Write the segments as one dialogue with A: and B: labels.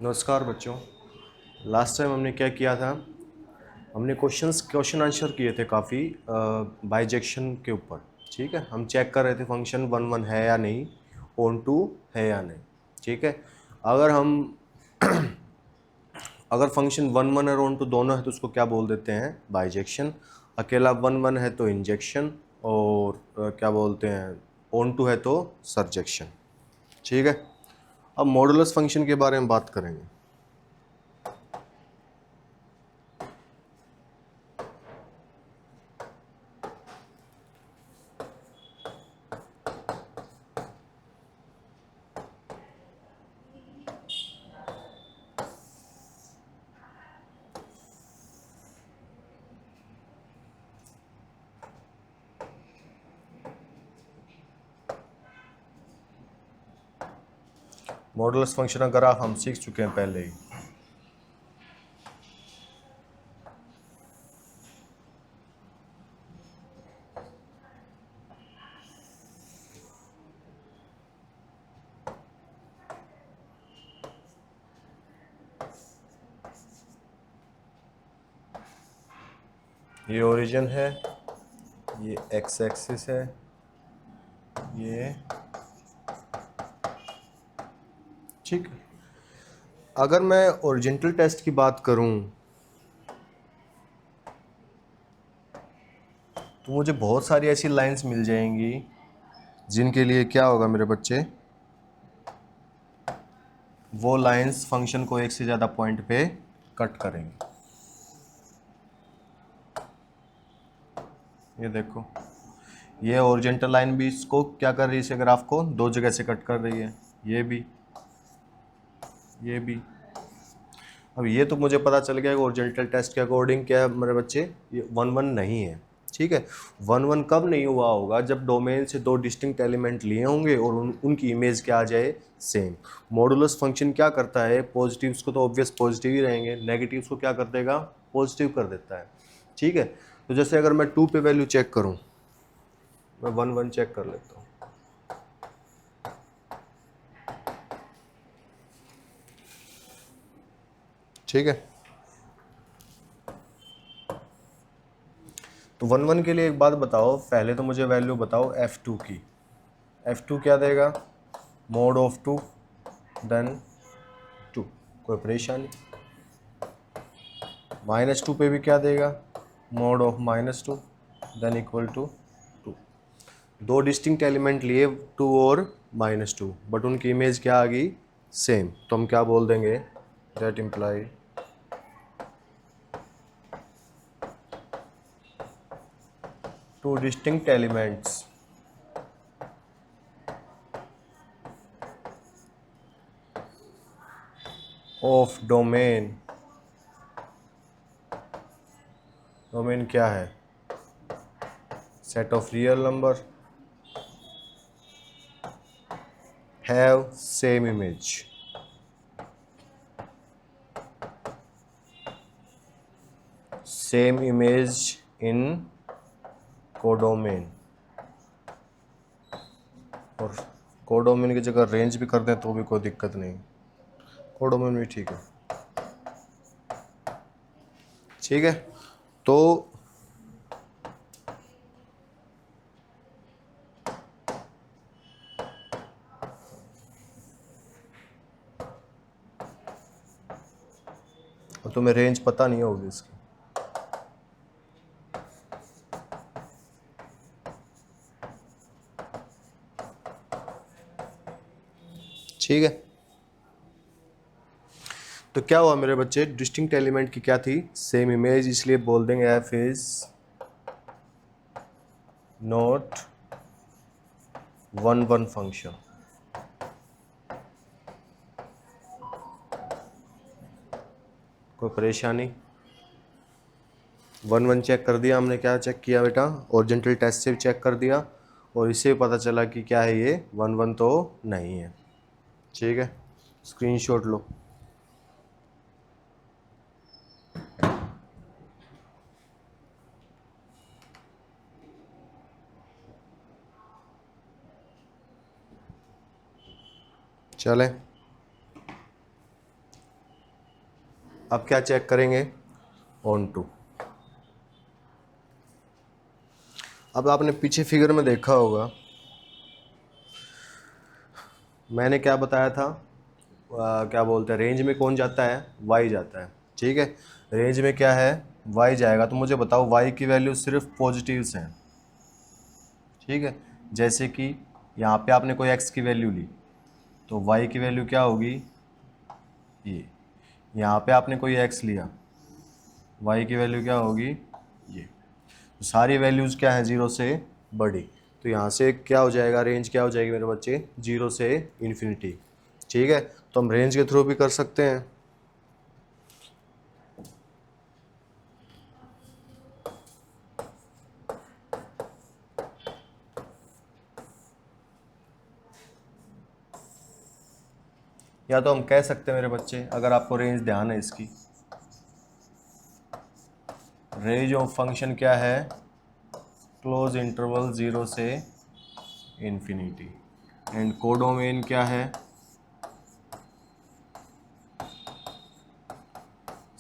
A: नमस्कार बच्चों। Last time हमने क्या किया था? हमने क्वेश्चन आंसर किए थे काफ़ी बाइजेक्शन के ऊपर। ठीक है, हम चेक कर रहे थे फंक्शन वन वन है या नहीं, ऑन टू है या नहीं। ठीक है, अगर हम अगर फंक्शन वन वन और ऑन टू दोनों है तो उसको क्या बोल देते हैं? बाइजेक्शन। अकेला वन वन है तो इंजेक्शन, और क्या बोलते हैं, ऑन टू है तो सरजेक्शन। ठीक है, अब मॉडुलस फंक्शन के बारे में बात करेंगे। मॉडुलस फंक्शन का ग्राफ हम सीख चुके हैं पहले ही। ये ओरिजिन है, ये एक्स एक्सिस है, ये ठीक। अगर मैं ओरिजेंटल टेस्ट की बात करूं तो मुझे बहुत सारी ऐसी लाइंस मिल जाएंगी जिनके लिए क्या होगा मेरे बच्चे, वो लाइंस फंक्शन को एक से ज़्यादा पॉइंट पे कट करेंगे। ये देखो, ये ओरिजेंटल लाइन भी इसको क्या कर रही है, इसे ग्राफ को दो जगह से कट कर रही है, ये भी, ये भी। अब ये तो मुझे पता चल गया कि ओरिजेंटल टेस्ट के अकॉर्डिंग क्या है मेरे बच्चे, ये वन वन नहीं है। ठीक है, वन वन कब नहीं हुआ होगा? जब डोमेन से दो डिस्टिंक्ट एलिमेंट लिए होंगे और उनकी इमेज क्या आ जाए, सेम। मॉडुलस फंक्शन क्या करता है, पॉजिटिव्स को तो ऑब्वियस पॉजिटिव ही रहेंगे, नेगेटिव्स को क्या कर देगा, पॉजिटिव कर देता है। ठीक है, तो जैसे अगर मैं टू पे वैल्यू चेक करूं, मैं वन वन चेक कर लेता हूँ। ठीक है, तो वन वन के लिए एक बात बताओ, पहले तो मुझे वैल्यू बताओ F2 की। F2 क्या देगा, mode of two then two, कोई परेशानी। माइनस टू पे भी क्या देगा, mode of minus two then equal to two. दो डिस्टिंक्ट एलिमेंट लिए, टू और माइनस टू, बट उनकी इमेज क्या आ गई, सेम। तो हम क्या बोल देंगे, that imply two distinct elements of domain. Domain क्या है, set of real number have same image. Same image in codomain, और कोडोमेन की जगह रेंज भी कर दें तो भी कोई दिक्कत नहीं, कोडोमेन भी ठीक है। ठीक है, तो तुम्हें रेंज पता नहीं होगी इसकी। ठीक है, तो क्या हुआ मेरे बच्चे, डिस्टिंक्ट एलिमेंट की क्या थी, सेम इमेज, इसलिए बोल देंगे F is not one one function. कोई परेशानी? वन वन चेक कर दिया हमने, क्या चेक किया बेटा, ओरिजेंटल टेस्ट से भी चेक कर दिया, और इससे पता चला कि क्या है, ये वन वन तो नहीं है। ठीक है, स्क्रीनशॉट लो। चले, अब क्या चेक करेंगे, ऑन टू। अब आपने पीछे फिगर में देखा होगा, मैंने क्या बताया था, क्या बोलते हैं, रेंज में कौन जाता है, वाई जाता है, ठीक है। रेंज में क्या है, वाई जाएगा। तो मुझे बताओ वाई की वैल्यू सिर्फ पॉजिटिव्स हैं, ठीक है। जैसे कि यहाँ पे आपने कोई एक्स की वैल्यू ली, तो वाई की वैल्यू क्या होगी, ये। यहाँ पे आपने कोई एक्स लिया, वाई की वैल्यू क्या होगी, ये। तो सारी वैल्यूज़ क्या हैं, जीरो से बड़ी। तो यहाँ से क्या हो जाएगा, रेंज क्या हो जाएगी मेरे बच्चे, जीरो से इन्फिनिटी, ठीक है। तो हम रेंज के थ्रू भी कर सकते हैं। या तो हम कह सकते हैं मेरे बच्चे, अगर आपको रेंज ध्यान है इसकी, रेंज ऑफ फंक्शन क्या है, क्लोज इंटरवल जीरो से इन्फिनिटी। एंड कोडोमेन क्या है,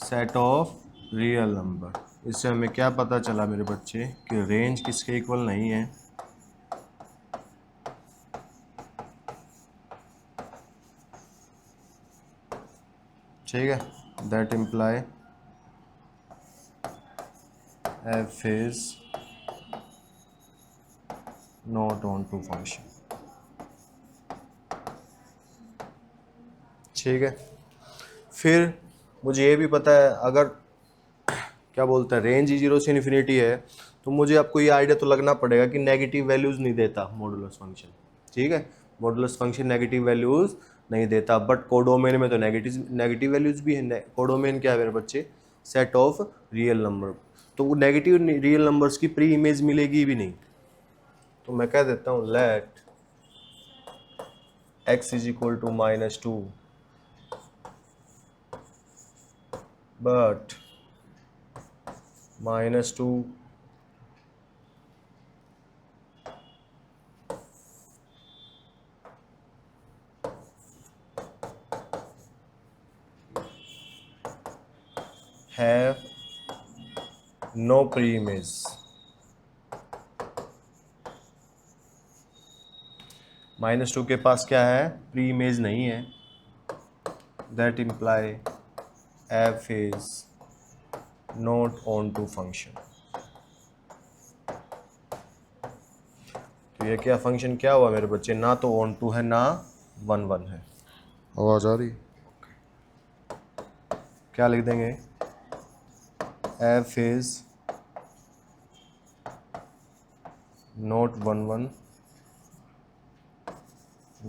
A: सेट ऑफ रियल नंबर। इससे हमें क्या पता चला मेरे बच्चे कि रेंज किसके इक्वल नहीं है, ठीक है। That imply F is not onto function, ठीक है। फिर मुझे ये भी पता है, अगर क्या बोलते हैं रेंज ही जीरो से इन्फिनिटी है, तो मुझे आपको ये आइडिया तो लगना पड़ेगा कि नेगेटिव वैल्यूज़ नहीं देता मॉडुलस फंक्शन, ठीक है। मॉडुलस फंक्शन नेगेटिव वैल्यूज़ नहीं देता, बट कोडोमेन में तो नेगेटिव नेगेटिव वैल्यूज़ भी है। कोडोमेन क्या है मेरे बच्चे, सेट ऑफ रियल नंबर। तो वो नेगेटिव रियल नंबर्स की प्री इमेज मिलेगी भी नहीं। तो मैं कह देता हूँ let x is equal to -2 but -2 have no pre-image। -2 के पास क्या है, प्री इमेज नहीं है। That imply f is not onto function. तो ये क्या फंक्शन क्या हुआ मेरे बच्चे, ना तो ऑन टू है ना 1 1 है। आवाज आ रही, क्या लिख देंगे, f is not 1 1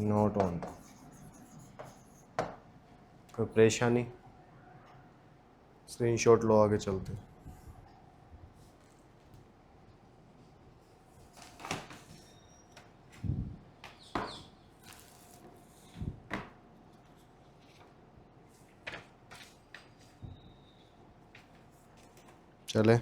A: not on. कोई परेशानी, स्क्रीनशॉट लो, आगे चलते। चले,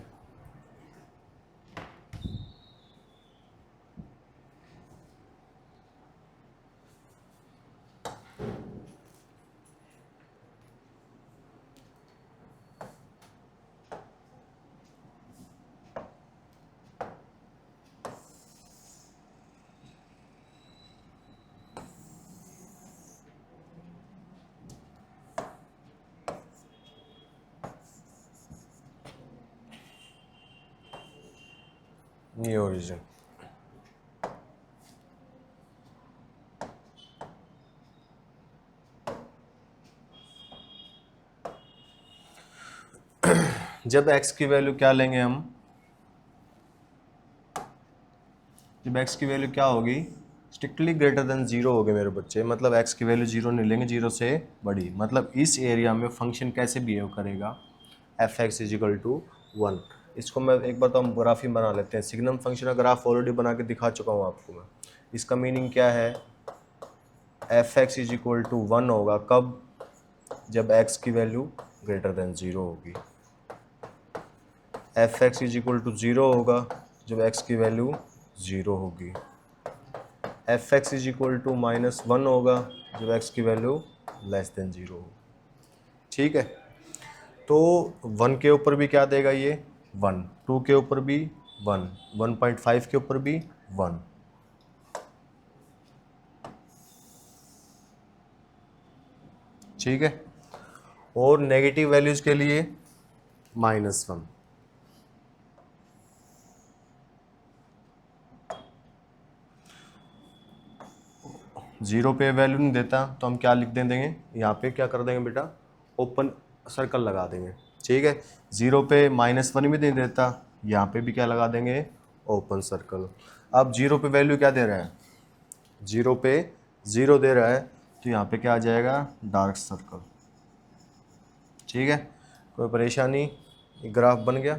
A: न्यू ओरिजिन। जब x की वैल्यू क्या लेंगे हम, जब x की वैल्यू क्या होगी, स्ट्रिक्टली ग्रेटर देन जीरो होगी मेरे बच्चे। मतलब x की वैल्यू जीरो नहीं लेंगे, जीरो से बड़ी। मतलब इस एरिया में फंक्शन कैसे बिहेव करेगा, F X is equal to 1। इसको मैं एक बार तो हम ग्राफ ही बना लेते हैं। सिग्नम फंक्शन का ग्राफ ऑलरेडी बना के दिखा चुका हूँ आपको मैं। इसका मीनिंग क्या है, F X is equal to 1 होगा कब, जब x की वैल्यू ग्रेटर देन जीरो होगी। F X is equal to 0 होगा जब x की वैल्यू 0 होगी। F X is equal to -1 होगा जब x की वैल्यू लेस देन 0 हो, ठीक है। तो 1 के ऊपर भी क्या देगा ये 1, 2 के ऊपर भी 1, 1.5 के ऊपर भी 1। ठीक है, और नेगेटिव वैल्यूज के लिए -1। जीरो पे वैल्यू नहीं देता तो हम क्या लिख देंगे, यहाँ पे क्या कर देंगे बेटा, ओपन सर्कल लगा देंगे। ठीक है, जीरो पे -1 भी नहीं देता, यहाँ पे भी क्या लगा देंगे, ओपन सर्कल। अब जीरो पे वैल्यू क्या दे रहा है, जीरो पे 0 दे रहा है, तो यहाँ पे क्या आ जाएगा, डार्क सर्कल। ठीक है, कोई परेशानी, ग्राफ बन गया।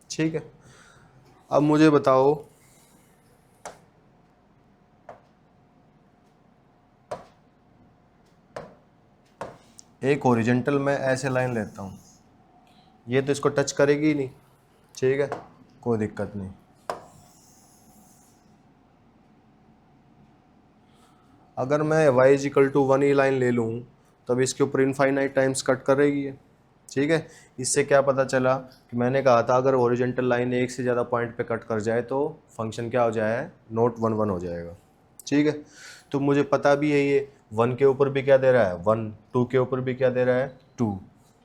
A: ठीक है, अब मुझे बताओ एक हॉरिजॉन्टल मैं ऐसे लाइन लेता हूँ, ये तो इसको टच करेगी ही नहीं। ठीक है, कोई दिक्कत नहीं। अगर मैं y=1 ही लाइन ले लूँ तब इसके ऊपर इनफाइनाइट टाइम्स कट करेगी ये। ठीक है, इससे क्या पता चला कि मैंने कहा था अगर ओरिजेंटल लाइन एक से ज़्यादा पॉइंट पे कट कर जाए तो फंक्शन क्या हो जाए, नॉट 1 हो जाएगा। ठीक है, तो मुझे पता भी है ये 1 के ऊपर भी क्या दे रहा है 1, 2 के ऊपर भी क्या दे रहा है 2,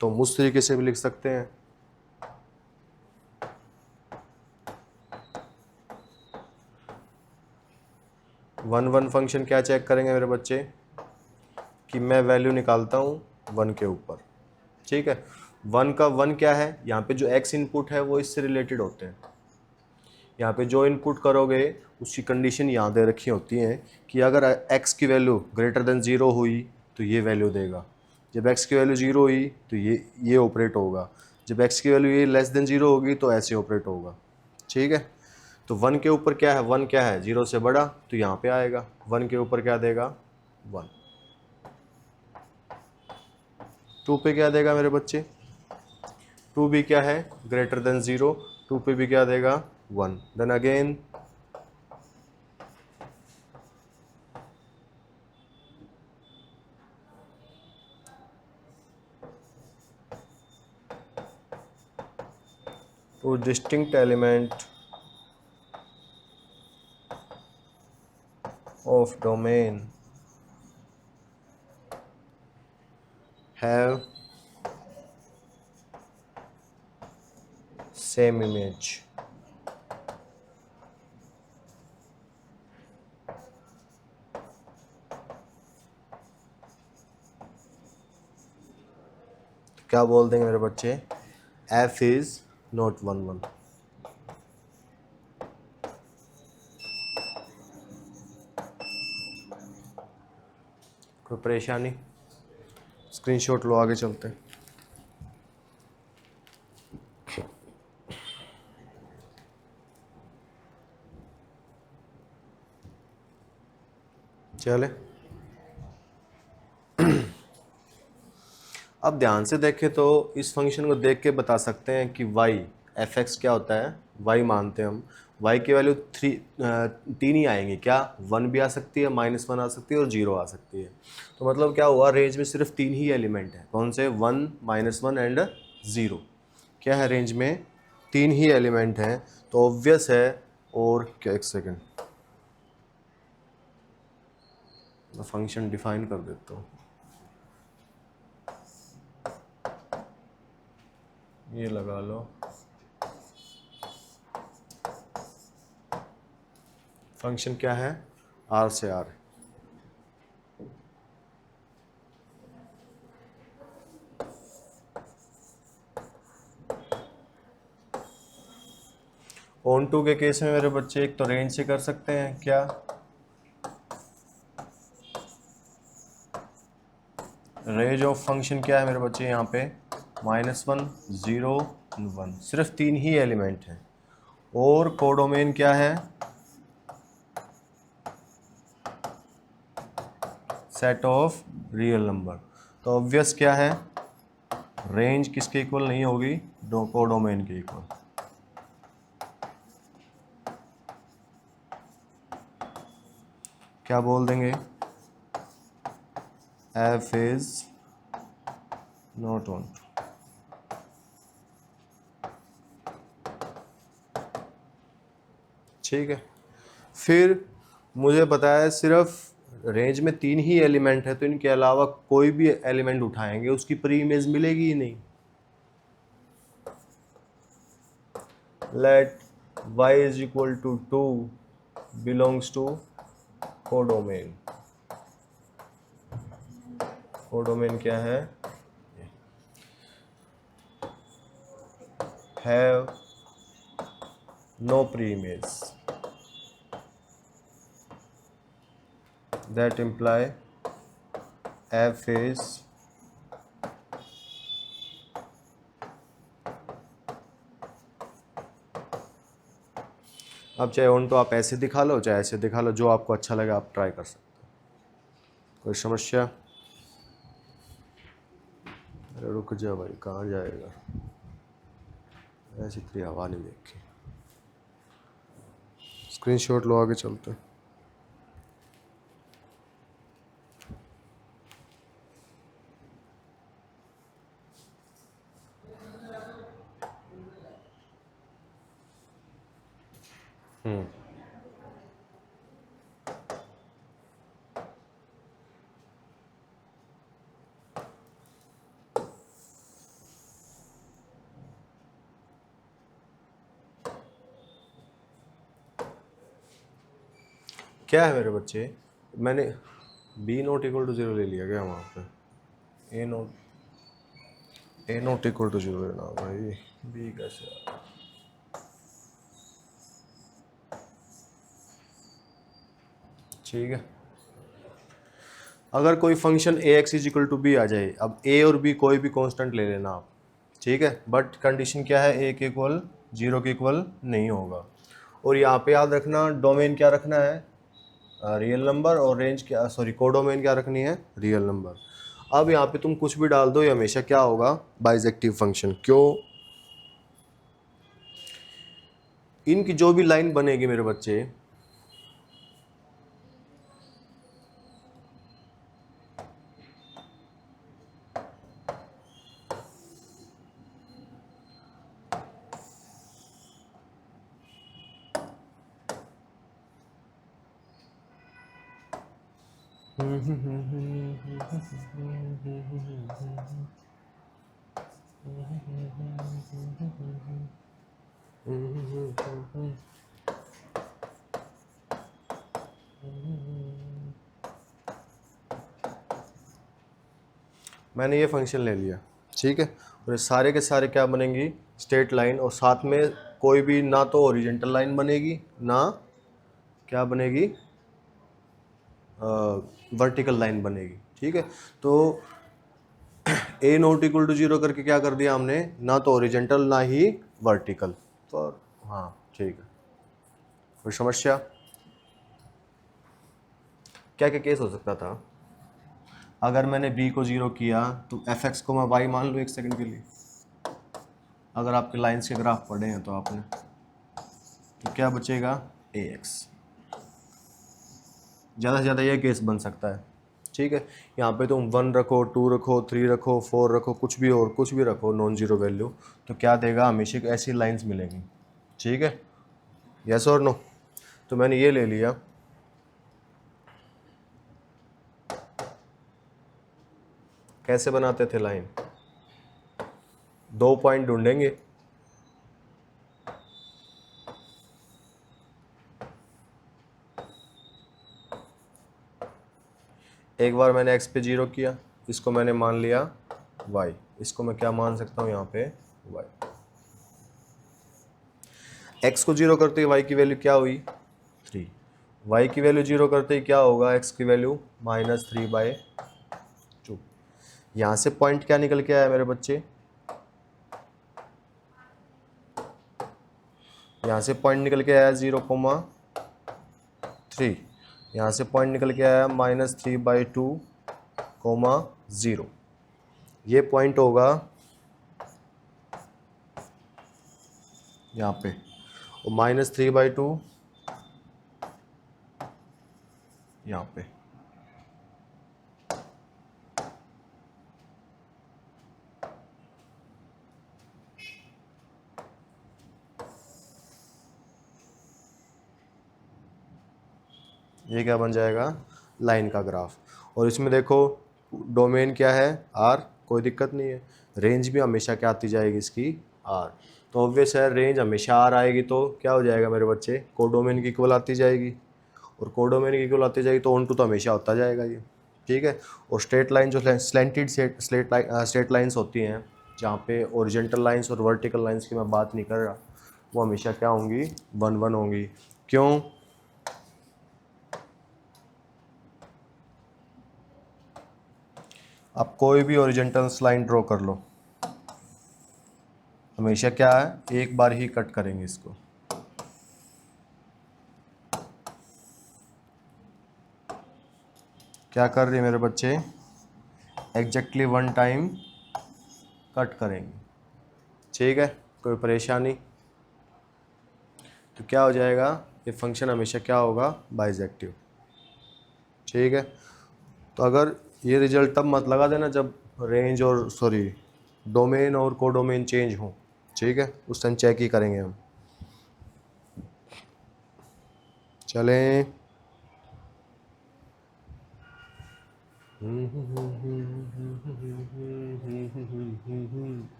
A: तो हम उस तरीके से भी लिख सकते हैं। वन फंक्शन क्या चेक करेंगे मेरे बच्चे, कि मैं वैल्यू निकालता हूँ 1 के ऊपर। ठीक है, 1 का 1 क्या है, यहाँ पे जो x इनपुट है वो इससे रिलेटेड होते हैं। यहाँ पे जो इनपुट करोगे उसकी कंडीशन यहाँ दे रखी होती है कि अगर x की वैल्यू ग्रेटर देन 0 हुई तो ये वैल्यू देगा, जब x की वैल्यू 0 हुई तो ये ऑपरेट होगा, जब x की वैल्यू ये लेस देन 0 होगी तो ऐसे ऑपरेट होगा। ठीक है, तो 1 के ऊपर क्या है, 1 क्या है 0 से बड़ा, तो यहाँ पे आएगा 1 के ऊपर क्या देगा 1। 2 पे क्या देगा मेरे बच्चे, 2 भी क्या है ग्रेटर देन 0, 2 पे भी क्या देगा 1। Then again two distinct element of domain have same image। क्या बोल देंगे मेरे बच्चे, f is not 1 1। कोई परेशानी, स्क्रीनशॉट लो, आगे चलते हैं। चले, अब ध्यान से देखें तो इस फंक्शन को देख के बता सकते हैं कि y f(x) क्या होता है, y मानते हैं हम, y की वैल्यू 3 ही आएंगी, क्या 1 भी आ सकती है, -1 आ सकती है और 0 आ सकती है। तो मतलब क्या हुआ, रेंज में सिर्फ 3 ही एलिमेंट है, कौन से, 1, -1 एंड 0। क्या है, रेंज में 3 ही एलिमेंट हैं, तो ऑब्वियस है। और क्या, एक सेकेंड मैं फंक्शन डिफाइन कर देता हूँ, ये लगा लो, फंक्शन क्या है, R से R। ऑन टू के केस में मेरे बच्चे एक तो रेंज से कर सकते हैं, क्या रेंज ऑफ फंक्शन क्या है मेरे बच्चे, यहाँ पे -1, 0, 1, सिर्फ 3 ही एलिमेंट हैं। और कोडोमेन क्या है, सेट ऑफ रियल नंबर। तो ऑब्वियस क्या है, रेंज किसके इक्वल नहीं होगी, कोडोमेन के इक्वल। क्या बोल देंगे, F is not on true. ठीक है, फिर मुझे पता है सिर्फ रेंज में 3 ही एलिमेंट है, तो इनके अलावा कोई भी एलिमेंट उठाएंगे उसकी प्री इमेज मिलेगी ही नहीं। Let y is equal to 2 belongs to codomain. Codomain क्या है? Have no preimage, that imply f is अब चाहे ऑन तो आप ऐसे दिखा लो चाहे ऐसे दिखा लो, जो आपको अच्छा लगे आप ट्राई कर सकते हो। कोई समस्या? अरे रुक जा भाई, कहाँ जाएगा? ऐसी तेरी हवा नहीं देखी। स्क्रीनशॉट लो, आगे चलते हैं। क्या है मेरे बच्चे, मैंने बी नॉट इक्वल टू 0 ले लिया क्या वहाँ पे? ए नॉट इक्वल टू 0 लेना भाई, बी कैसे? ठीक है, अगर कोई function A X is equal to B आ जाए, अब ए और बी कोई भी कांस्टेंट ले लेना आप, ठीक है, बट कंडीशन क्या है? ए के इक्वल 0 के इक्वल नहीं होगा। और यहाँ पे याद रखना डोमेन क्या रखना है? रियल नंबर, और रेंज क्या, सॉरी कोडोमेन क्या रखनी है? Real number. अब यहाँ पे तुम कुछ भी डाल दो ये हमेशा क्या होगा? Bijective function. क्यों? इनकी जो भी लाइन बनेगी मेरे बच्चे, मैंने ये फंक्शन ले लिया, ठीक है, और ये सारे के सारे क्या बनेंगी? स्ट्रेट लाइन, और साथ में कोई भी ना तो ओरिजेंटल लाइन बनेगी ना क्या बनेगी? वर्टिकल लाइन बनेगी। ठीक है, तो ए नॉट इक्वल टू 0 करके क्या कर दिया हमने? ना तो ओरिजेंटल ना ही वर्टिकल। तो हाँ ठीक है, कोई समस्या? क्या क्या केस हो सकता था? अगर मैंने b को 0 किया तो fx को मैं y मान लूँ एक सेकंड के लिए, अगर आपके लाइंस के ग्राफ पढ़े हैं तो आपने, तो क्या बचेगा? ax। ज़्यादा से ज़्यादा ये केस बन सकता है। ठीक है, यहाँ पे तुम 1 रखो, 2 रखो, 3 रखो, 4 रखो, कुछ भी और कुछ भी रखो नॉन जीरो वैल्यू, तो क्या देगा? हमेशा ऐसी लाइंस मिलेंगी। ठीक है, यस और नो? तो मैंने ये ले लिया। कैसे बनाते थे लाइन? 2 पॉइंट ढूंढेंगे, एक बार मैंने x पे 0 किया, इसको मैंने मान लिया y, इसको मैं क्या मान सकता हूँ यहाँ पे? y। x को 0 करते ही y की वैल्यू क्या हुई? 3। y की वैल्यू 0 करते ही क्या होगा? x की वैल्यू -3/2। यहाँ से पॉइंट क्या निकल के आया मेरे बच्चे? यहाँ से पॉइंट निकल के आया 0,3, यहाँ से पॉइंट निकल के आया -3/2, 0। ये पॉइंट होगा यहाँ पे, और -3/2 यहाँ पे। ये क्या बन जाएगा, लाइन का ग्राफ। और इसमें देखो डोमेन क्या है, आर, कोई दिक्कत नहीं है। रेंज भी हमेशा क्या आती जाएगी इसकी, आर। तो ऑब्वियस है रेंज हमेशा आर आएगी, तो क्या हो जाएगा मेरे बच्चे, कोडोमेन की इक्वल आती जाएगी। और कोडोमेन की इक्वल आती जाएगी तो ऑन टू तो हमेशा होता जाएगा ये, ठीक है। और स्ट्रेट लाइन जो स्लेंटेड स्ट्रेट लाइंस होती हैं, जहाँ पे ओरिजेंटल लाइंस और वर्टिकल लाइंस की मैं बात नहीं कर रहा, वो हमेशा क्या होंगी, 1 1 होंगी। क्यों, आप कोई भी ओरिजेंटल लाइन ड्रॉ कर लो, हमेशा क्या है, एक बार ही कट करेंगे इसको। क्या कर रही है मेरे बच्चे, एग्जैक्टली 1 टाइम कट करेंगे, ठीक है, कोई परेशानी। तो क्या हो जाएगा, ये फंक्शन हमेशा क्या होगा, बाइजेक्टिव, ठीक है। तो अगर ये रिजल्ट तब मत लगा देना जब रेंज और डोमेन और कोडोमेन चेंज हो, ठीक है, उस टाइम चेक ही करेंगे हम। चलें,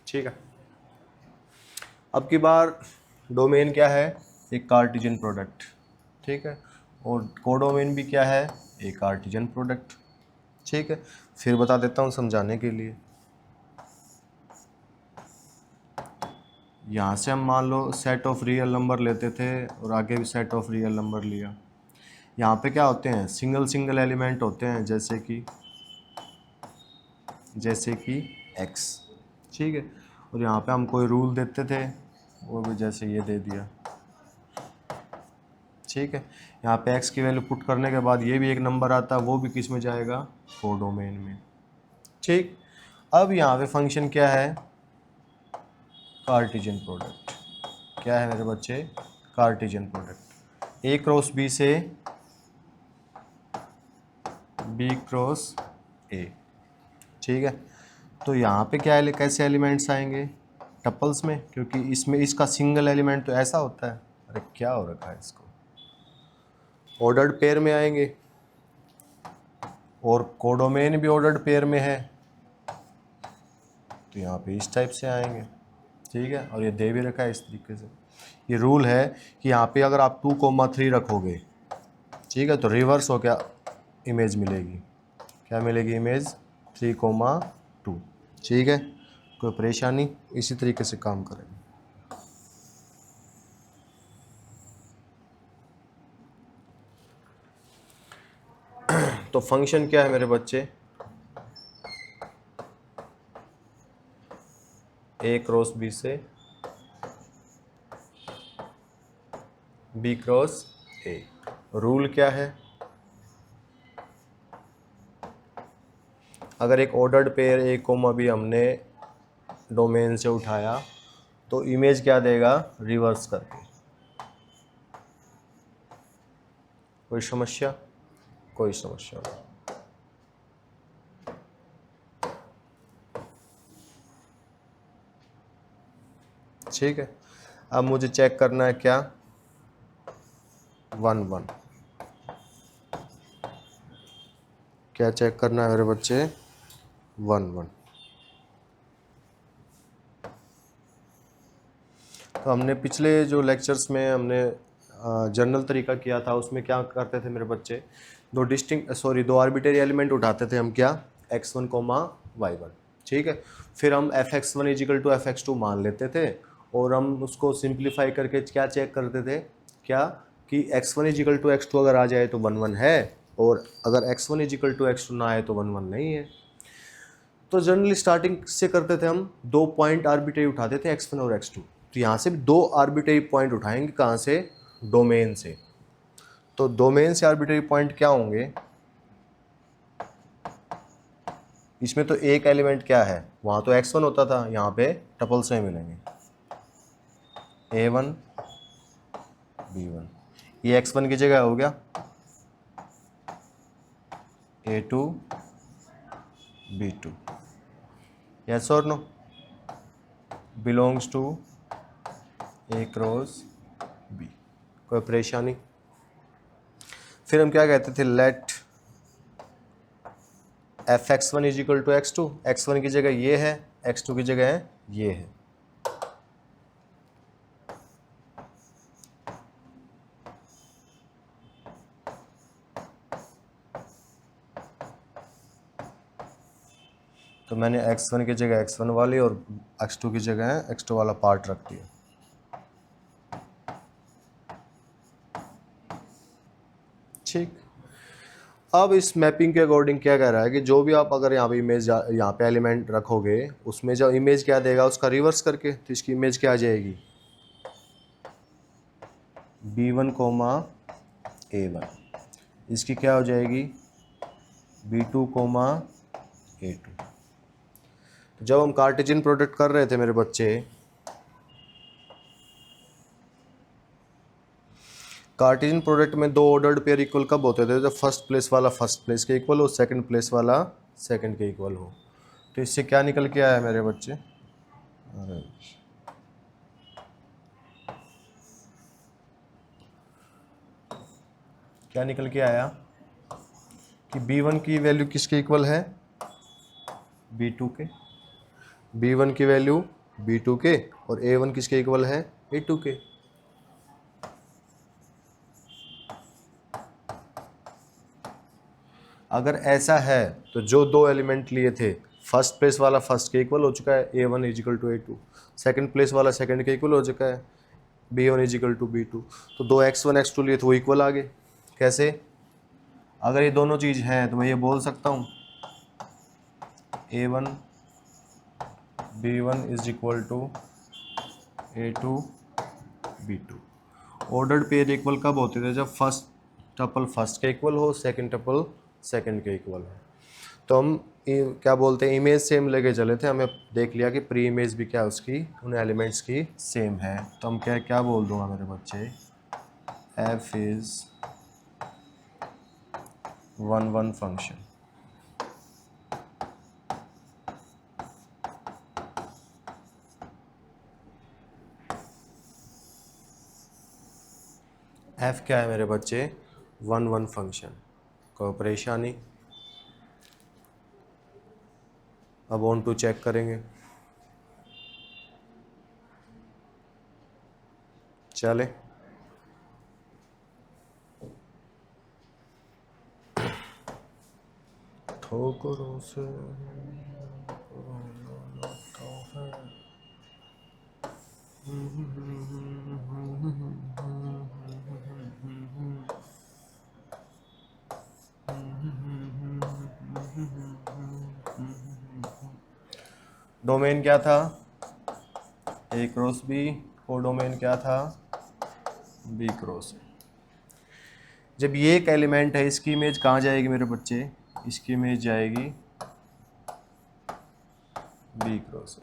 A: ठीक है। अब की बार डोमेन क्या है, एक कार्टेशियन प्रोडक्ट, ठीक है, और कोडोमेन भी क्या है, एक कार्टेशियन प्रोडक्ट, ठीक है। फिर बता देता हूँ समझाने के लिए। यहाँ से हम मान लो सेट ऑफ रियल नंबर लेते थे और आगे भी सेट ऑफ रियल नंबर लिया। यहाँ पे क्या होते हैं, सिंगल सिंगल एलिमेंट होते हैं, जैसे कि x, ठीक है। और यहाँ पे हम कोई रूल देते थे, वो भी जैसे ये दे दिया, ठीक है। यहाँ पे x की वैल्यू पुट करने के बाद ये भी एक नंबर आता है, वो भी किस में जाएगा, कोडोमेन में, ठीक। अब यहाँ पे फंक्शन क्या है, कार्टेशियन प्रोडक्ट। क्या है मेरे बच्चे, Cartesian product, a cross b से b क्रॉस a, ठीक है। तो यहाँ पे क्या है, कैसे एलिमेंट्स आएंगे, टपल्स में, क्योंकि इसमें इसका सिंगल एलिमेंट तो ऐसा होता है। अरे क्या हो रखा है इसको, ऑर्डर्ड पेयर में आएंगे, और कोडोमेन भी ऑर्डर्ड पेयर में है, तो यहाँ पे इस टाइप से आएंगे, ठीक है। और ये दे भी रखा है इस तरीके से। ये रूल है कि यहाँ पे अगर आप 2,3 रखोगे, ठीक है, तो रिवर्स हो क्या इमेज मिलेगी, क्या मिलेगी, इमेज 3,2, ठीक है। कोई परेशानी, इसी तरीके से काम करेंगे। तो फंक्शन क्या है मेरे बच्चे, a क्रॉस b से b क्रॉस a। रूल क्या है, अगर एक ऑर्डर्ड पेयर a कोमा भी हमने डोमेन से उठाया, तो इमेज क्या देगा, रिवर्स करके। कोई समस्या, कोई समस्या नहीं, ठीक है। अब मुझे चेक करना है क्या, 1 1, क्या चेक करना है मेरे बच्चे, 1 1। तो हमने पिछले जो लेक्चर्स में हमने जनरल तरीका किया था, उसमें क्या करते थे मेरे बच्चे, दो आर्बिट्रेरी एलिमेंट उठाते थे हम, क्या, x1, y1, ठीक है। फिर हम fx1 इजिकल टू fx2 मान लेते थे, और हम उसको सिंप्लीफाई करके क्या चेक करते थे, क्या, कि x1 इजिकल टू x2 अगर आ जाए तो 1 1 है, और अगर x1 इजिकल टू x2 ना आए तो 1 1 नहीं है। तो जनरली स्टार्टिंग से करते थे हम, 2 पॉइंट आर्बिट्रेरी उठाते थे, x1 और x2। तो यहाँ से भी 2 आर्बिट्रेरी पॉइंट उठाएंगे, कहाँ से, डोमेन से। तो डोमेन से आर्बिट्रेरी पॉइंट क्या होंगे, इसमें तो एक एलिमेंट क्या है, वहाँ तो x1 होता था, यहाँ पे टपल्स में मिलेंगे, a1 b1, ये x1 की जगह हो गया, A2 B2, yes or no, belongs to A cross B। कोई परेशानी? फिर हम क्या कहते थे, late f(x1) is equal to x2, x1 की जगह ये है, x2 की जगह है ये है। तो मैंने x1 की जगह x1 वाली और x2 की जगह x2 वाला पार्ट रख दिया। ठीक, अब इस मैपिंग के अकॉर्डिंग क्या कह रहा है कि जो भी आप अगर यहाँ पे इमेज यहाँ पे एलिमेंट रखोगे, उसमें जो इमेज क्या देगा उसका रिवर्स करके, तो इसकी इमेज क्या आ जाएगी, B1 कोमा A1, इसकी क्या हो जाएगी, B2 कोमा A2। तो जब हम कार्टेशियन प्रोडक्ट कर रहे थे मेरे बच्चे, कार्टेशियन प्रोडक्ट में दो ऑर्डर्ड पेयर इक्वल कब होते थे, जब फर्स्ट प्लेस वाला फर्स्ट प्लेस के इक्वल हो, सेकंड प्लेस वाला सेकंड के इक्वल हो। तो इससे क्या निकल के आया मेरे बच्चे, अरे क्या निकल के आया कि B1 की वैल्यू किसके इक्वल है, B2 के, B1 की वैल्यू B2 के, और A1 किसके इक्वल है, A2 के। अगर ऐसा है तो जो दो एलिमेंट लिए थे, फर्स्ट प्लेस वाला फर्स्ट के इक्वल हो चुका है, A1 is equal to A2, second place वाला सेकंड के इक्वल हो चुका है, B1 is equal to B2। तो दो x1 x2 लिए थे वो इक्वल आ गए। कैसे, अगर ये दोनों चीज़ हैं तो मैं ये बोल सकता हूँ A1 B1 is equal to A2 B2। Ordered pair equal कब होते थे, जब फर्स्ट टपल फर्स्ट के इक्वल हो, सेकंड टपल सेकंड के इक्वल हो। तो हम क्या बोलते हैं, इमेज सेम लेके चले थे, हमें देख लिया कि प्री इमेज भी क्या उसकी उन एलिमेंट्स की सेम है। तो हम क्या क्या बोल दूंगा मेरे बच्चे, f इज 1 1 फंक्शन। f क्या है मेरे बच्चे, 1 1 फंक्शन। कोई परेशानी? अब ऑन टू चेक करेंगे, चले। ठोकरों से डोमेन क्या था, A क्रॉस B, को डोमेन क्या था, B क्रॉस A। जब ये एक एलिमेंट है, इसकी इमेज कहाँ जाएगी मेरे बच्चे, इसकी इमेज जाएगी B क्रॉस A।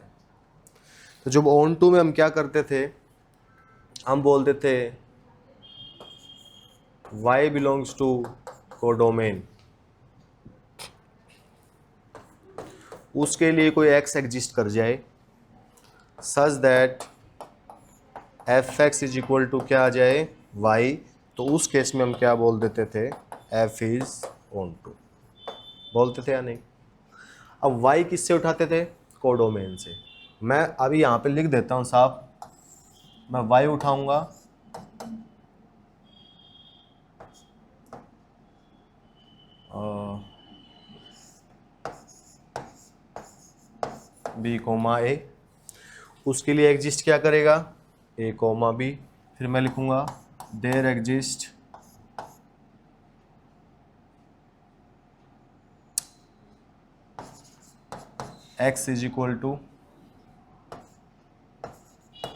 A: तो जब ऑन टू में हम क्या करते थे, हम बोलते थे y बिलोंग्स टू कोडोमेन, उसके लिए कोई x एग्जिस्ट कर जाए such that f(x) is equal to क्या आ जाए, y। तो उस केस में हम क्या बोल देते थे, f इज ऑन टू, बोलते थे या नहीं। अब y किससे उठाते थे, कोडोमेन से। मैं अभी यहाँ पे लिख देता हूँ साफ, मैं y उठाऊंगा B कोमा A, उसके लिए एग्जिस्ट क्या करेगा, A कोमा B। फिर मैं लिखूंगा there exist x is equal to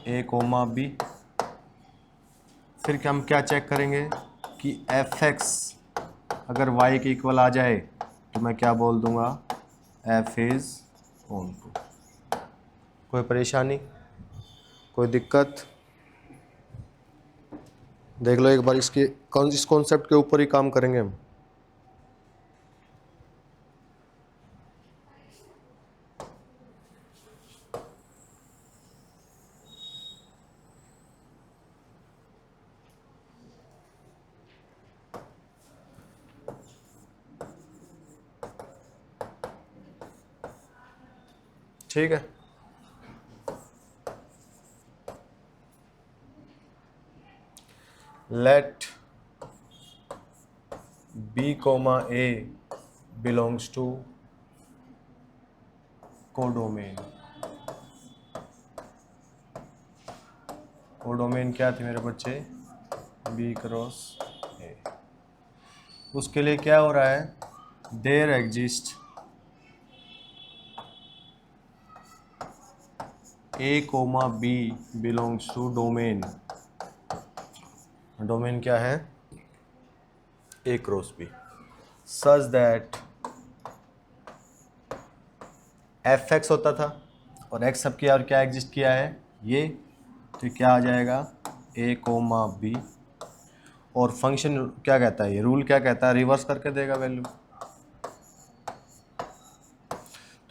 A: A comma B। फिर हम क्या चेक करेंगे कि f(x) अगर y के इक्वल आ जाए तो मैं क्या बोल दूंगा, f इज ऑन टू। कोई परेशानी, कोई दिक्कत? देख लो एक बार, इस कॉन्सेप्ट के ऊपर ही काम करेंगे हम। ठीक है। Let B, A belongs to codomain. Codomain क्या थी मेरे बच्चे? B cross A। उसके लिए क्या हो रहा है? There exist A, B belongs to domain. Domain क्या है? A cross B such that fx होता था और x सब किया और क्या एग्जिस्ट किया है? ये। तो क्या आ जाएगा? A, B। और फंक्शन क्या कहता है? ये रूल क्या कहता है? रिवर्स करके देगा वैल्यू।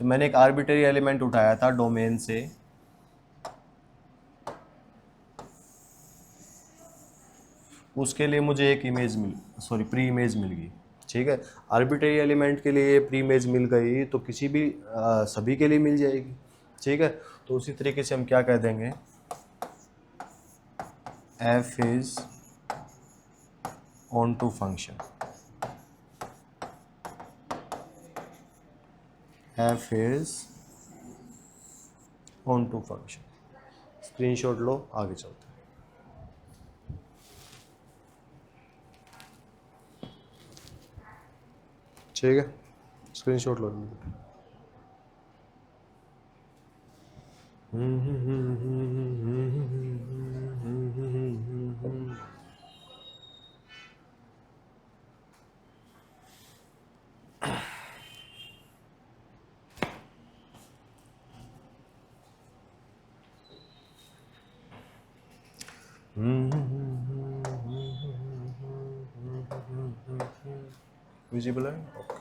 A: तो मैंने एक आर्बिट्रेरी एलिमेंट उठाया था डोमेन से, उसके लिए मुझे एक इमेज प्री इमेज मिल गई। ठीक है, आर्बिट्रेरी एलिमेंट के लिए प्री इमेज मिल गई तो किसी भी सभी के लिए मिल जाएगी। ठीक है, तो उसी तरीके से हम क्या कह देंगे? f is onto function, f is onto function. Screenshot लो, आगे चलते हैं। ठीक है, स्क्रीनशॉट लो। विजिबल है? ओके।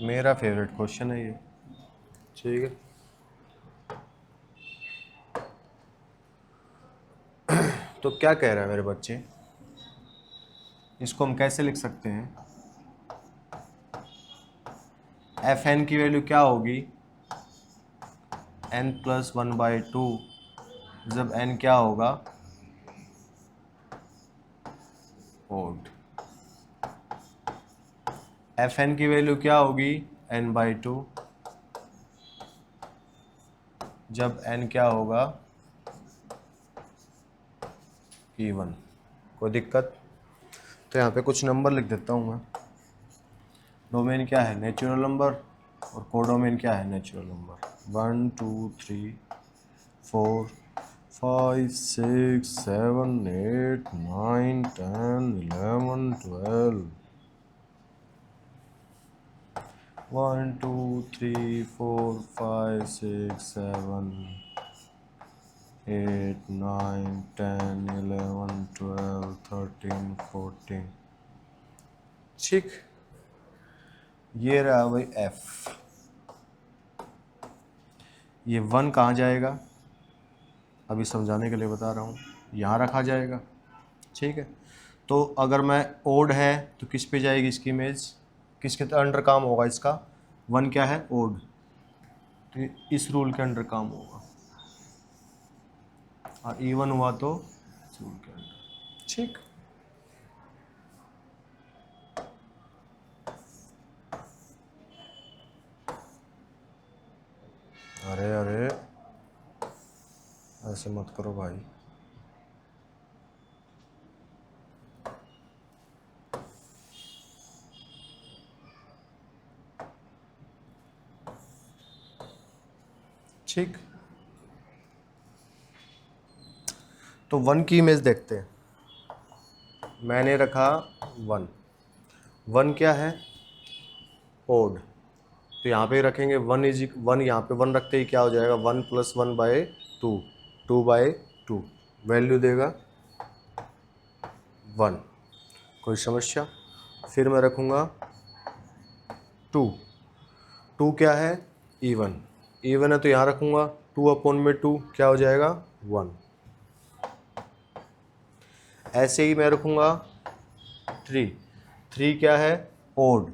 A: मेरा फेवरेट क्वेश्चन है ये। ठीक है, तो क्या कह रहा है मेरे बच्चे? इसको हम कैसे लिख सकते हैं? एफ एन की वैल्यू क्या होगी? n+1/2 जब n क्या होगा? ओड। एफ एन की वैल्यू क्या होगी? n/2 जब n क्या होगा? इवन। कोई दिक्कत? तो यहाँ पे कुछ नंबर लिख देता हूँ मैं। डोमेन क्या है? Natural number. और कोडोमेन क्या है? Natural number. 1 2 3 4 5 6 7 8 9 10 11 12 1 2 3 4 5 6 7 8 9 10 11 12 13 14। ठीक, ये रहा भाई f। ये 1 कहाँ जाएगा? अभी समझाने के लिए बता रहा हूँ, यहाँ रखा जाएगा। ठीक है, तो अगर मैं ओड है तो किस पे जाएगी इसकी इमेज? किसके अंडर काम होगा इसका? 1 क्या है? ओड। तो इस रूल के अंडर काम होगा, और इवन हुआ तो इस रूल के अंडर। ठीक, अरे अरे ऐसे मत करो भाई। ठीक, तो 1 की इमेज देखते हैं। मैंने रखा 1। 1 क्या है? ओड। तो यहाँ पे रखेंगे 1 इज 1, यहाँ पे 1 रखते ही क्या हो जाएगा? 1+1/2, 2/2 वैल्यू देगा 1। कोई समस्या? फिर मैं रखूँगा 2। 2 क्या है? इवन। इवन है तो यहाँ रखूँगा 2/2 क्या हो जाएगा? 1। ऐसे ही मैं रखूँगा 3। 3 क्या है? ओड,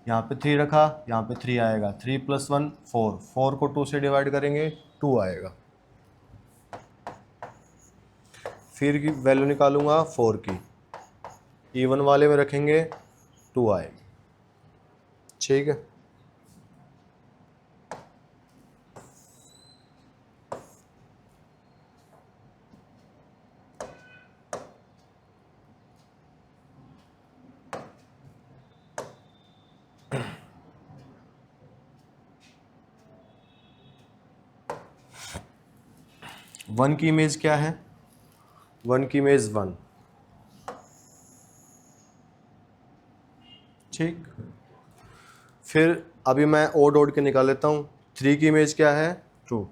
A: यहाँ पे 3 रखा, यहाँ पे 3 आएगा, 3 + 1 4, 4 को 2 से डिवाइड करेंगे 2 आएगा। फिर की वैल्यू निकालूंगा 4 की, इवन वाले में रखेंगे 2 आएगी। ठीक है, वन की इमेज क्या है? वन की इमेज 1। ठीक, फिर अभी मैं ओड ओड के निकाल लेता हूँ। 3 की इमेज क्या है? 2।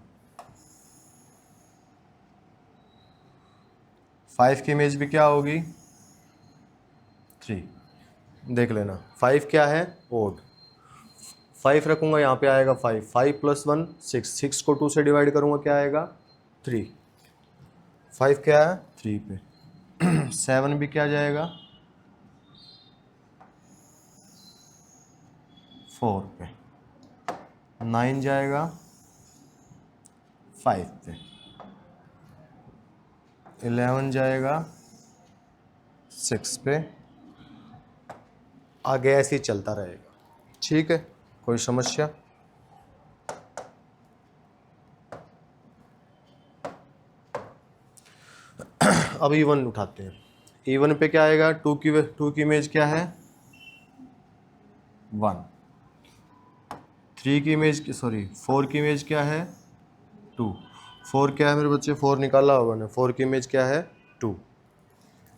A: 5 की इमेज भी क्या होगी? 3। देख लेना 5 क्या है? ओड। 5 रखूंगा, यहाँ पे आएगा 5, 5 + 1 6, 6 को 2 से डिवाइड करूंगा क्या आएगा? 3। 5 क्या है? 3 पे। 7 भी क्या जाएगा? 4 पे। 9 जाएगा 5 पे। 11 जाएगा 6 पे। आगे ऐसे ही चलता रहेगा। ठीक है, कोई समस्या? अब इवन उठाते हैं। इवन पे क्या आएगा? 2 की इमेज क्या है? 1। 3 की इमेज, सॉरी 4 की इमेज क्या है? 2। 4 क्या है मेरे बच्चे? 4 निकाला होगा ना। 4 की इमेज क्या है? 2।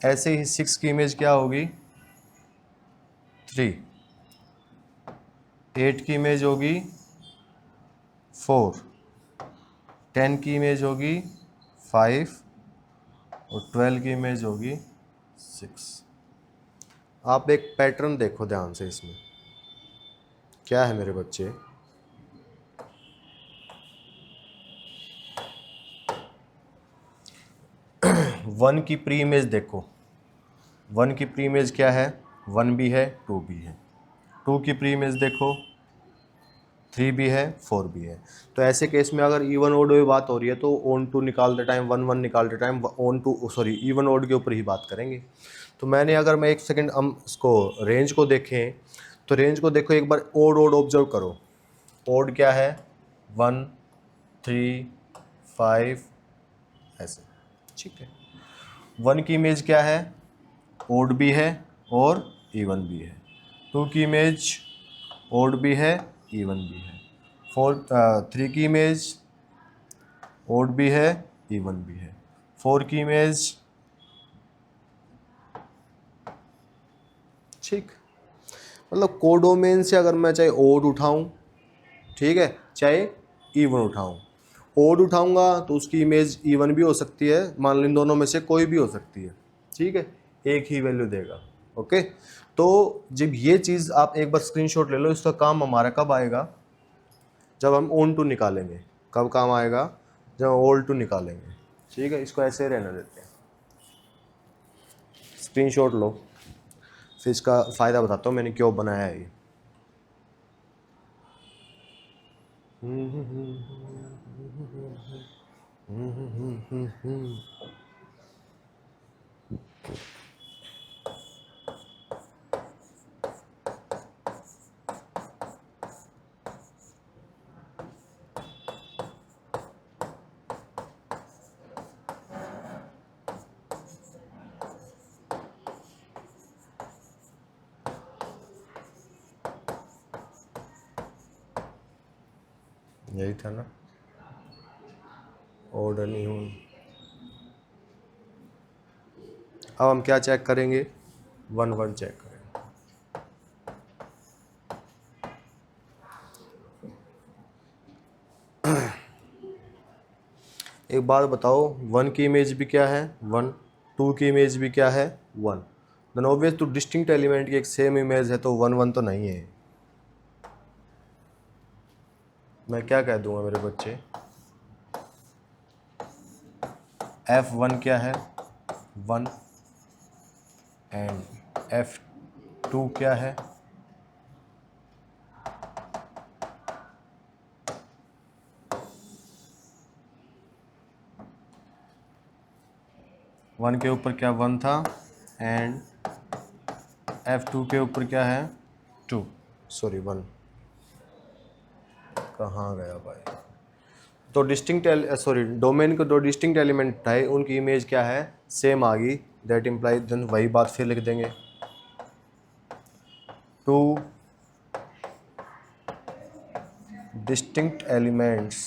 A: ऐसे ही 6 की इमेज क्या होगी? 3। 8 की इमेज होगी 4। 10 की इमेज होगी 5 और 12 की इमेज होगी 6। आप एक पैटर्न देखो ध्यान से, इसमें क्या है मेरे बच्चे? वन की प्री इमेज देखो। वन की प्री इमेज क्या है? 1 भी है 2 भी है। 2 की प्री इमेज देखो, 3 भी है 4 भी है। तो ऐसे केस में अगर इवन ओड में बात हो रही है तो ऑन टू निकालते टाइम 1 1 निकालते time onto, sorry even odd के ऊपर ही बात करेंगे। तो अगर मैं एक सेकंड हम इसको रेंज को देखें, तो रेंज को देखो एक बार, ओड ओड ऑब्जर्व करो। ओड क्या है? 1 3 5 ऐसे। ठीक है, 1 की इमेज क्या है? ओड भी है और इवन भी है। 2 की इमेज ओड भी है, इवन भी है। 3 की इमेज ओड भी है, इवन भी है। 4 की इमेज, ठीक, मतलब कोडोमेन से अगर मैं चाहे ओड उठाऊं, ठीक है, चाहे इवन उठाऊं। ओड उठाऊंगा तो उसकी इमेज इवन भी हो सकती है, मान लो इन दोनों में से कोई भी हो सकती है। ठीक है, एक ही वैल्यू देगा। ओके, तो जब ये चीज़ आप एक बार स्क्रीनशॉट ले लो, इसका काम हमारा कब आएगा? जब हम ओन टू निकालेंगे। कब काम आएगा? जब ओल टू निकालेंगे। ठीक है, इसको ऐसे रहने देते हैं। स्क्रीनशॉट लो, फिर इसका फ़ायदा बताता हूँ मैंने क्यों बनाया है ये। यही था ना, ऑर्डर नहीं हो। अब हम क्या चेक करेंगे? 1 1 चेक करेंगे। एक बात बताओ, 1 की इमेज भी क्या है? 1। 2 की इमेज भी क्या है? 1। Then obvious two distinct element की एक सेम इमेज है तो 1 1 तो नहीं है। मैं क्या कह दूंगा मेरे बच्चे? F1 क्या है? 1। एंड F2 क्या है? 1 के ऊपर क्या 1 था एंड F2 के ऊपर क्या है 2, सॉरी 1, कहाँ गया भाई। तो डिस्टिंक्ट सॉरी डोमेन के दो डिस्टिंक्ट एलिमेंट थे, उनकी इमेज क्या है सेम आ गई, दैट इम्प्लाई देन वही बात फिर लिख देंगे 2 distinct elements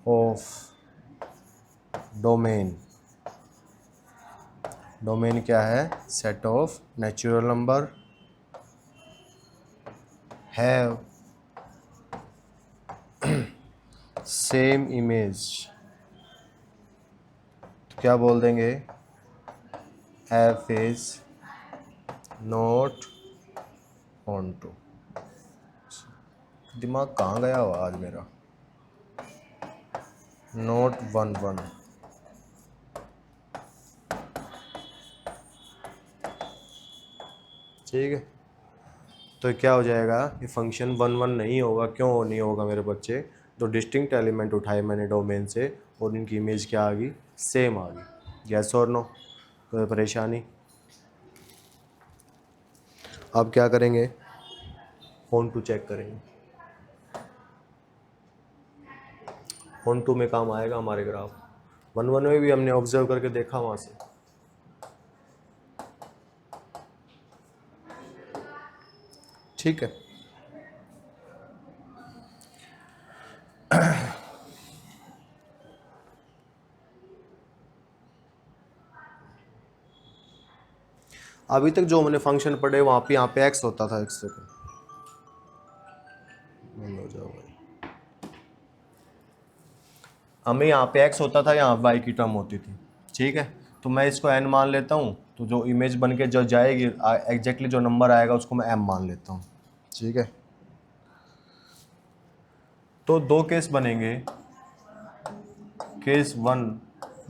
A: of domain, domain क्या है set of natural number have same image, तो क्या बोल देंगे F is not onto. दिमाग कहाँ गया हुआ आज मेरा, नॉट 1 1, ठीक है। तो क्या हो जाएगा ये फंक्शन 1 1 नहीं होगा, क्यों नहीं होगा मेरे बच्चे, तो डिस्टिंक्ट एलिमेंट उठाए मैंने डोमेन से और इनकी इमेज क्या आ गई सेम आ गई, यस और नो, कोई परेशानी। अब क्या करेंगे फोन टू चेक करेंगे, फोन टू में काम आएगा हमारे ग्राफ, 1 1 में भी हमने ऑब्जर्व करके देखा वहाँ से। ठीक है, अभी तक जो हमने फंक्शन पढ़े वहाँ पे यहाँ पे एक्स होता था, एक सेकंड हो जाओ भाई, हमें यहाँ पे एक्स होता था, यहाँ वाई की टर्म होती थी, ठीक है। तो मैं इसको एन मान लेता हूँ, तो जो इमेज बन के जो जाएगी एग्जैक्टली जो नंबर आएगा उसको मैं एम मान लेता हूँ, ठीक है। तो दो केस बनेंगे, केस 1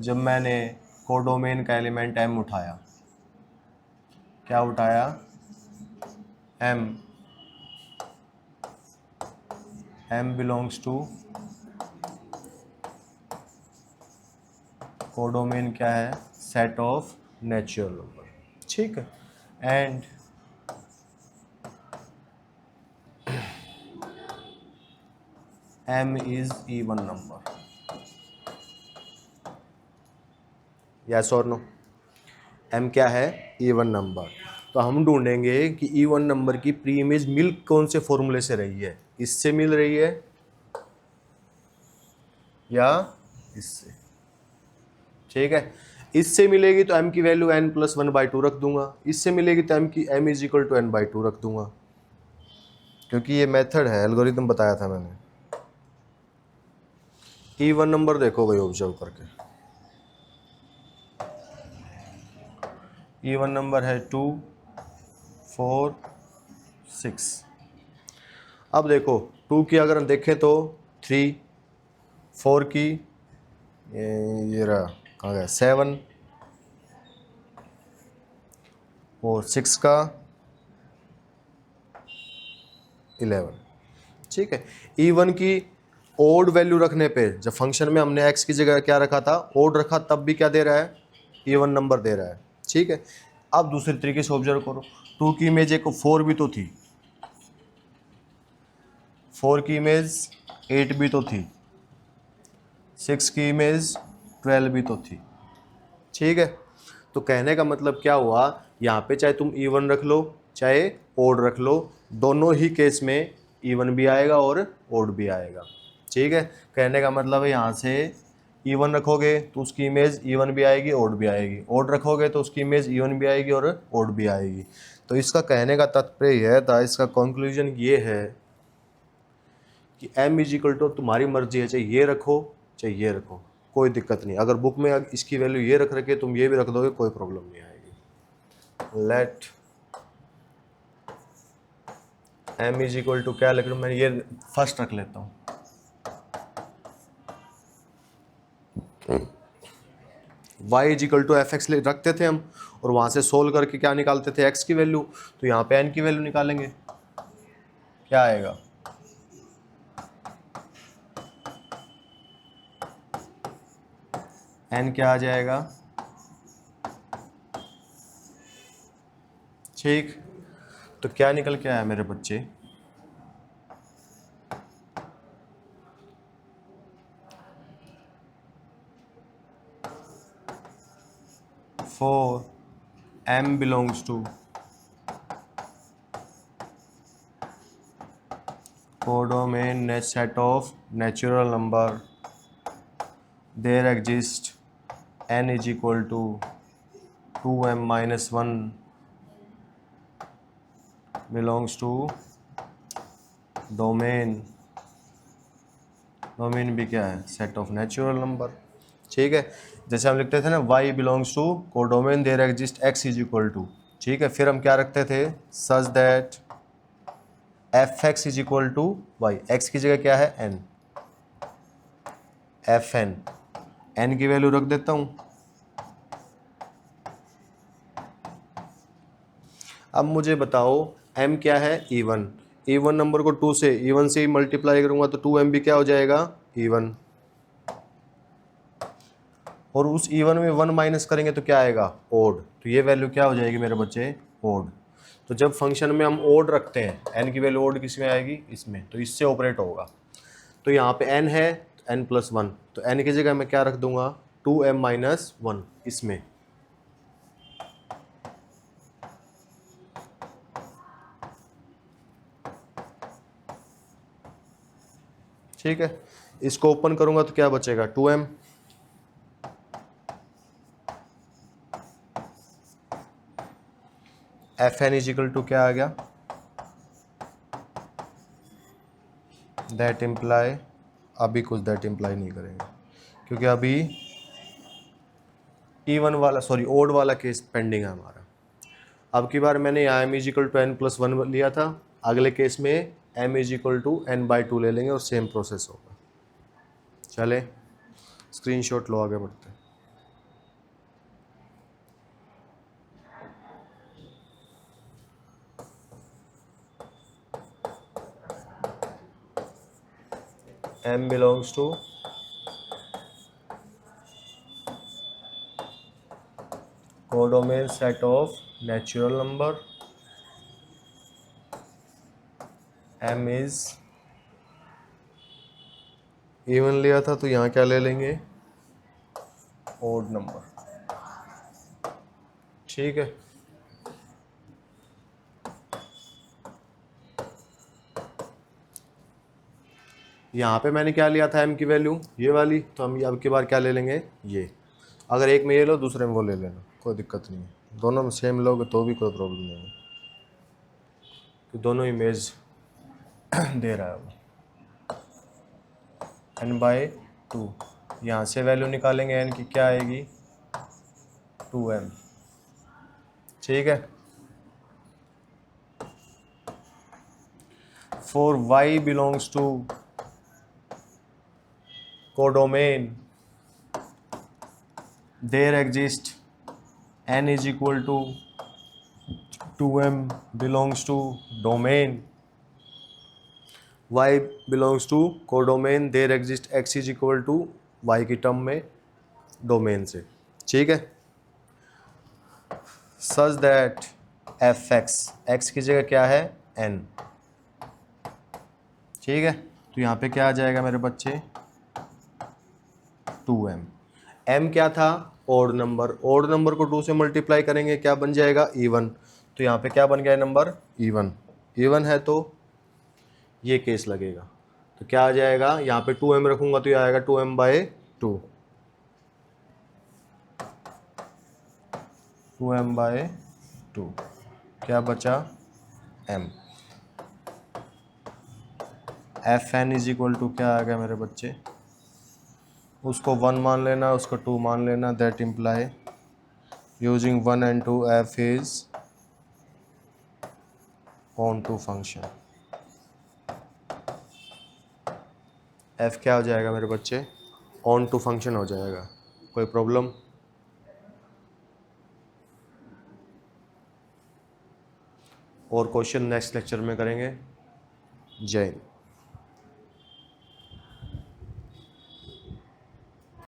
A: जब मैंने कोडोमेन का एलिमेंट एम उठाया, क्या उठाया एम बिलोंग्स टू कोडोमेन क्या है सेट ऑफ नेचुरल नंबर, ठीक है। And M is even number, yes और नो, M क्या है इवन नंबर। तो हम ढूंढेंगे कि इवन नंबर की प्री इमेज मिल कौन से फॉर्मूले से रही है, इससे मिल रही है या इससे, ठीक है। इससे मिलेगी तो M की वैल्यू n+1/2 रख दूंगा, इससे मिलेगी तो M is equal to n/2 रख दूंगा, क्योंकि ये मेथड है, एल्गोरिथम बताया था मैंने। इवन नंबर देखो भाई ऑब्जर्व करके, इवन नंबर है 2 4 6। अब देखो 2 की अगर हम देखें तो 3, 4 की ये रहा कहाँ गया 7, और 6 का 11, ठीक है। इवन की ओड वैल्यू रखने पे, जब फंक्शन में हमने x की जगह क्या रखा था ओड रखा, तब भी क्या दे रहा है इवन नंबर दे रहा है, ठीक है। अब दूसरे तरीके से ऑब्जर्व करो, 2 की इमेज एक 4 भी तो थी, 4 की इमेज 8 भी तो थी, 6 की इमेज 12 भी तो थी, ठीक है। तो कहने का मतलब क्या हुआ, यहाँ पे चाहे तुम इवन रख लो चाहे ओड रख लो, दोनों ही केस में इवन भी आएगा और ओड भी आएगा, ठीक है। कहने का मतलब है यहाँ से इवन रखोगे तो उसकी इमेज इवन भी आएगी ओड भी आएगी, ओड रखोगे तो उसकी इमेज इवन भी आएगी और ओड भी आएगी। तो इसका कहने का तात्पर्य यह था, इसका कंक्लूजन ये है कि m इज इक्वल टू तुम्हारी मर्जी है, चाहे ये रखो चाहे ये रखो, कोई दिक्कत नहीं। अगर बुक में इसकी वैल्यू ये रख रखे तुम ये भी रख दोगे, कोई प्रॉब्लम नहीं आएगी। Let m is equal to क्या लिख रहा हूँ मैं, ये फर्स्ट रख लेता हूँ, y is equal to F X रखते थे हम, और वहाँ से सोल्व करके क्या निकालते थे x की वैल्यू, तो यहाँ पे n की वैल्यू निकालेंगे, क्या आएगा n क्या आ जाएगा, ठीक। तो क्या निकल के आया मेरे बच्चे, 4 m belongs to codomain set of natural number, there exists n is equal to 2m minus 1 belongs to domain, domain भी क्या है, सेट ऑफ नेचुरल नंबर, ठीक है। जैसे हम लिखते थे ना y belongs to codomain there exist x is equal to, ठीक है। फिर हम क्या रखते थे, such that F X is equal to Y, X की जगह क्या है n, एफ एन, एन की वैल्यू रख देता हूं। अब मुझे बताओ m क्या है, E1, E1 नंबर को 2 से, E1 से ही मल्टीप्लाई करूंगा तो 2m भी क्या हो जाएगा, E1, और उस E1 में 1 माइनस करेंगे तो क्या आएगा, ओड, तो ये वैल्यू क्या हो जाएगी मेरे बच्चे, ओड। तो जब फंक्शन में हम ओड रखते हैं n की वैल्यू ओड किस में आएगी, इसमें, तो इससे ऑपरेट होगा। तो यहाँ पे n है n प्लस 1, तो n की जगह मैं क्या रख दूंगा, 2m माइनस 1 इसमें, ठीक है। इसको ओपन करूंगा तो क्या बचेगा, 2m, F N is equal to क्या आ गया, दैट इम्प्लाई, अभी कुछ दैट इम्प्लाई नहीं करेंगे क्योंकि अभी E1 वाला, सॉरी ओड वाला केस पेंडिंग है हमारा। अब की बार मैंने यहाँ m is equal to n plus 1 लिया था, अगले केस में m इजिकल टू n/2 ले लेंगे और सेम प्रोसेस होगा। चले स्क्रीनशॉट लो, आगे बढ़ते हैं। m belongs to codomain set of natural number, m is even लिया था तो यहाँ क्या ले लेंगे, odd नंबर, ठीक है। यहाँ पे मैंने क्या लिया था m की वैल्यू, ये वाली, तो हम अब की बार क्या ले लेंगे, ये। अगर एक में ये लो दूसरे में वो ले लेना, कोई दिक्कत नहीं है, दोनों में सेम लोगे तो भी कोई प्रॉब्लम नहीं है, कि दोनों इमेज दे रहा है वो। n/2, यहाँ से वैल्यू निकालेंगे n की, क्या आएगी, 2m, ठीक है। For y belongs to codomain there exist n is equal to 2m belongs to domain, y belongs to codomain there exist x is equal to y की टर्म में डोमेन से, ठीक है। Such that F x, x की जगह क्या है, n, ठीक है। तो यहाँ पे क्या आ जाएगा मेरे बच्चे, 2m, m क्या था, ओड नंबर, ओड नंबर को 2 से मल्टीप्लाई करेंगे क्या बन जाएगा, E1, तो यहाँ पे क्या बन गया नंबर, E1, E1 है तो ये केस लगेगा, तो क्या आ जाएगा, यहाँ पे 2m रखूंगा तो ये आएगा 2m/2, 2m/2, क्या बचा, m, f n is equal to क्या आ गया मेरे बच्चे, उसको 1 मान लेना, उसको 2 मान लेना, that imply using 1 and 2 f is on to function, f क्या हो जाएगा मेरे बच्चे, ऑन टू फंक्शन हो जाएगा, कोई प्रॉब्लम। और क्वेश्चन नेक्स्ट लेक्चर में करेंगे। जय हिंद।